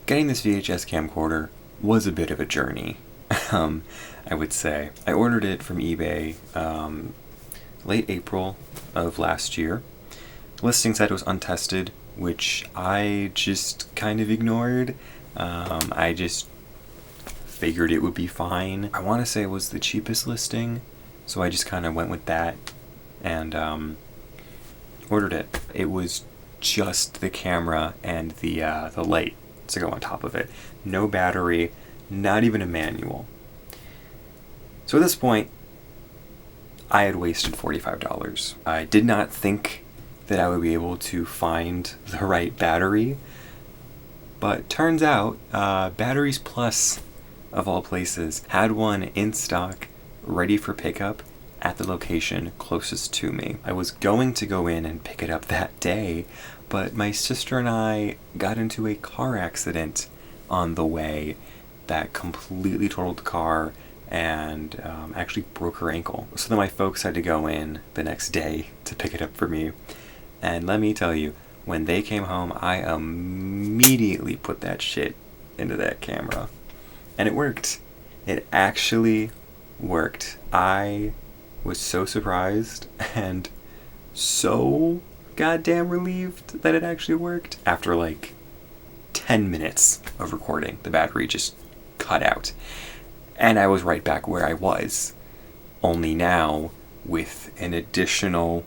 Getting this VHS camcorder was a bit of a journey, I would say. I ordered it from eBay late April of last year. The listing said it was untested, which I just kind of ignored. I just figured it would be fine. I want to say it was the cheapest listing, so I just kind of went with that and ordered it. It was just the camera and the light to go on top of it. No battery, not even a manual. So at this point, I had wasted $45. I did not think that I would be able to find the right battery, but turns out Batteries Plus, of all places, had one in stock, ready for pickup at the location closest to me. I was going to go in and pick it up that day, but my sister and I got into a car accident on the way that completely totaled the car and actually broke her ankle. So then my folks had to go in the next day to pick it up for me. And let me tell you, when they came home, I immediately put that shit into that camera. And it worked. It actually worked. I was so surprised and so goddamn relieved that it actually worked. After like 10 minutes of recording, the battery just cut out. And I was right back where I was. Only now with an additional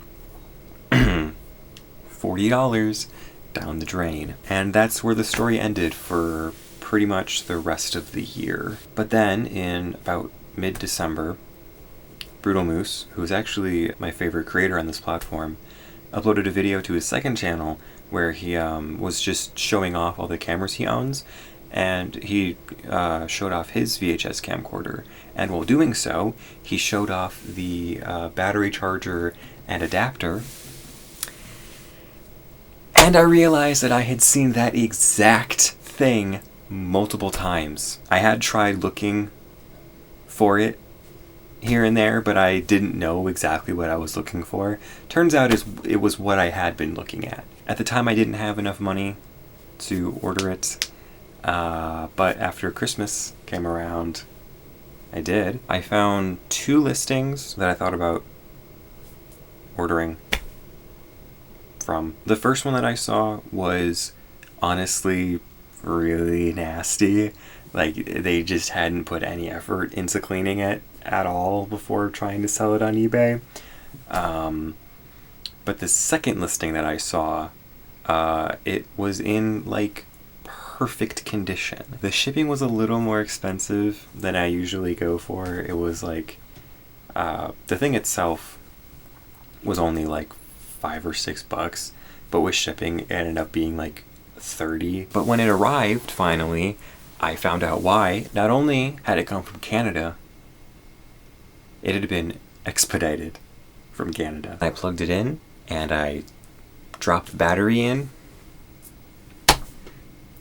$40 down the drain. And that's where the story ended for pretty much the rest of the year. But then in about mid-December, Brutal Moose, who is actually my favorite creator on this platform, uploaded a video to his second channel where he was just showing off all the cameras he owns, and he showed off his VHS camcorder. And while doing so, he showed off the battery charger and adapter. And I realized that I had seen that exact thing multiple times. I had tried looking for it here and there, but I didn't know exactly what I was looking for. Turns out it was what I had been looking at. At the time, I didn't have enough money to order it, but after Christmas came around, I did. I found 2 listings that I thought about ordering from. The first one that I saw was honestly really nasty. Like, they just hadn't put any effort into cleaning it at all before trying to sell it on eBay. But the second listing that I saw, it was in like perfect condition. The shipping was a little more expensive than I usually go for. It was like, the thing itself was only like $5 or $6, but with shipping it ended up being like $30. But when it arrived finally, I found out why. Not only had it come from Canada, it had been expedited from Canada. I plugged it in and I dropped the battery in,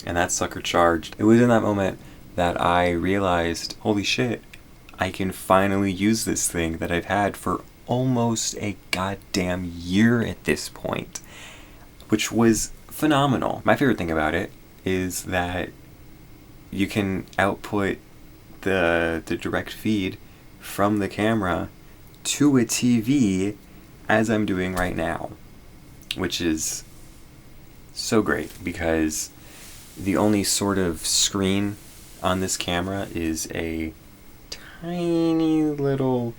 and that sucker charged. It was in that moment that I realized, holy shit, I can finally use this thing that I've had for almost a goddamn year at this point, which was phenomenal. My favorite thing about it is that you can output the direct feed from the camera to a TV as I'm doing right now, which is so great because the only sort of screen on this camera is a tiny little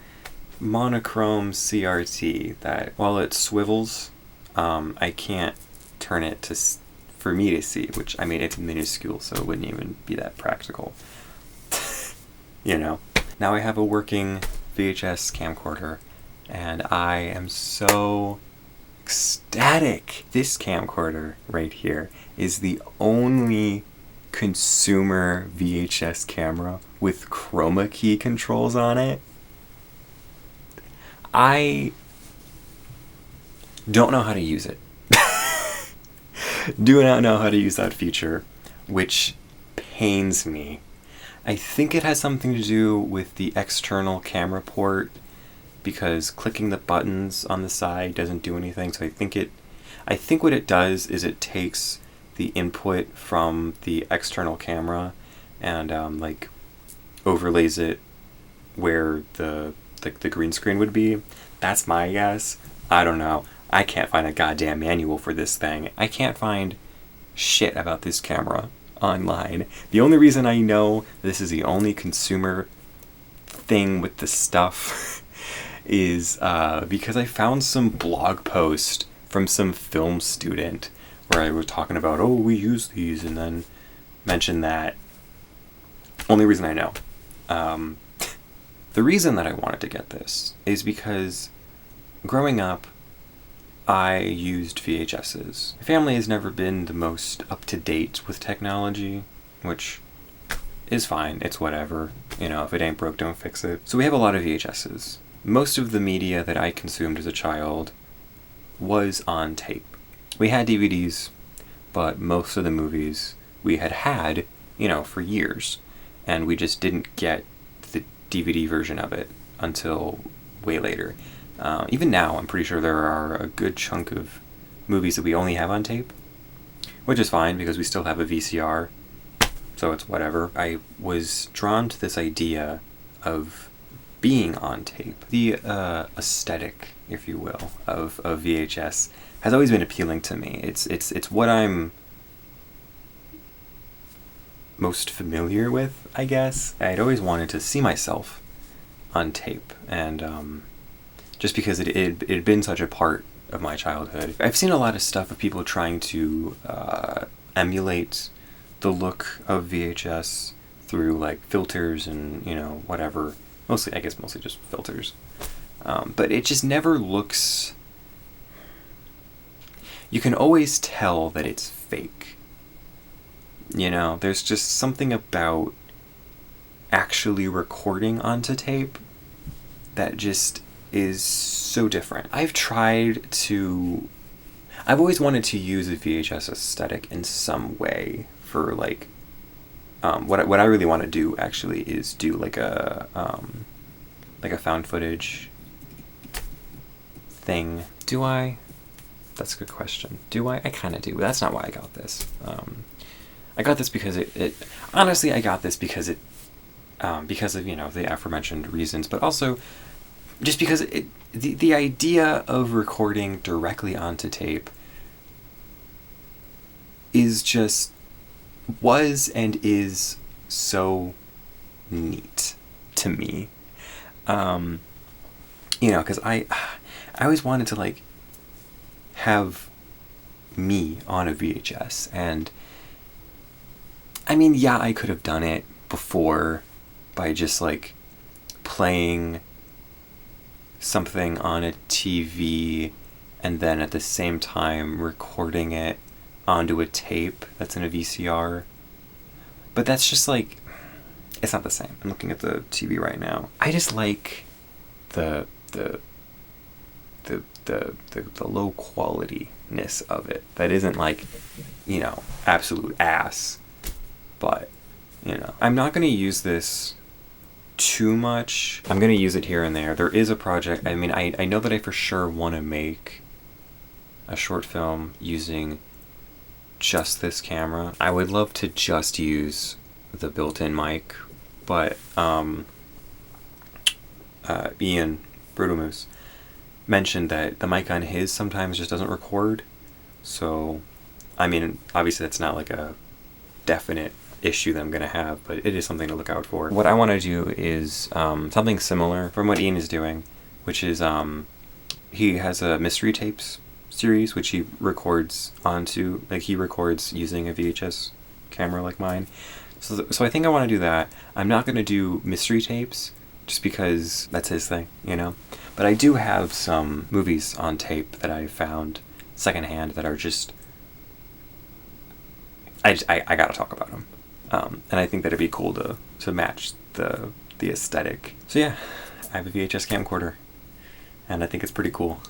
monochrome CRT that, while it swivels, I can't turn it for me to see, which, I mean, it's minuscule, so it wouldn't even be that practical. You know. Now I have a working VHS camcorder, and I am so ecstatic. This camcorder right here is the only consumer VHS camera with chroma key controls on it. I don't know how to use it. Do not know how to use that feature, which pains me. I think it has something to do with the external camera port, because clicking the buttons on the side doesn't do anything. So I think what it does is it takes the input from the external camera and like overlays it where the green screen would be. That's my guess. I don't know. I can't find a goddamn manual for this thing. I can't find shit about this camera online. The only reason I know this is the only consumer thing with the stuff is because I found some blog post from some film student where I was talking about, oh, we use these, and then mentioned that. Only reason I know. The reason that I wanted to get this is because growing up, I used VHSs. My family has never been the most up-to-date with technology, which is fine. It's whatever. You know, if it ain't broke, don't fix it. So we have a lot of VHSs. Most of the media that I consumed as a child was on tape. We had DVDs, but most of the movies we had, you know, for years. And we just didn't get the DVD version of it until way later. Even now, I'm pretty sure there are a good chunk of movies that we only have on tape, which is fine because we still have a VCR, so it's whatever. I was drawn to this idea of being on tape. The aesthetic, if you will, of VHS has always been appealing to me. It's what I'm most familiar with, I guess. I'd always wanted to see myself on tape, and just because it had been such a part of my childhood. I've seen a lot of stuff of people trying to emulate the look of VHS through like filters and, you know, whatever. Mostly just filters. But it just never looks... You can always tell that it's fake. You know, there's just something about actually recording onto tape that just is so different. I've always wanted to use a VHS aesthetic in some way for like, what I really want to do actually is do like a found footage thing. Do I? That's a good question. Do I? I kind of do. That's not why I got this. I got this because honestly, I got this because because of, you know, the aforementioned reasons, but also just because the idea of recording directly onto tape was and is so neat to me. You know, because I always wanted to like have me on a VHS, and I mean, yeah, I could have done it before by just like playing something on a TV and then at the same time recording it onto a tape that's in a VCR. But that's just like, it's not the same. I'm looking at the TV right now. I just like the low qualityness of it. That isn't like, you know, absolute ass. But, you know, I'm not going to use this too much. I'm going to use it here and there. There is a project. I mean, I know that I for sure want to make a short film using just this camera. I would love to just use the built-in mic, but Ian Brutomoose mentioned that the mic on his sometimes just doesn't record. So, I mean, obviously that's not like a definite issue that I'm going to have, but it is something to look out for. What I want to do is something similar from what Ian is doing, which is he has a mystery tapes series which he records onto, like he records using a VHS camera like mine. So I think I want to do that. I'm not going to do mystery tapes just because that's his thing, you know? But I do have some movies on tape that I found secondhand that are just... I gotta talk about them. And I think that it'd be cool to match the aesthetic. So yeah, I have a VHS camcorder, and I think it's pretty cool.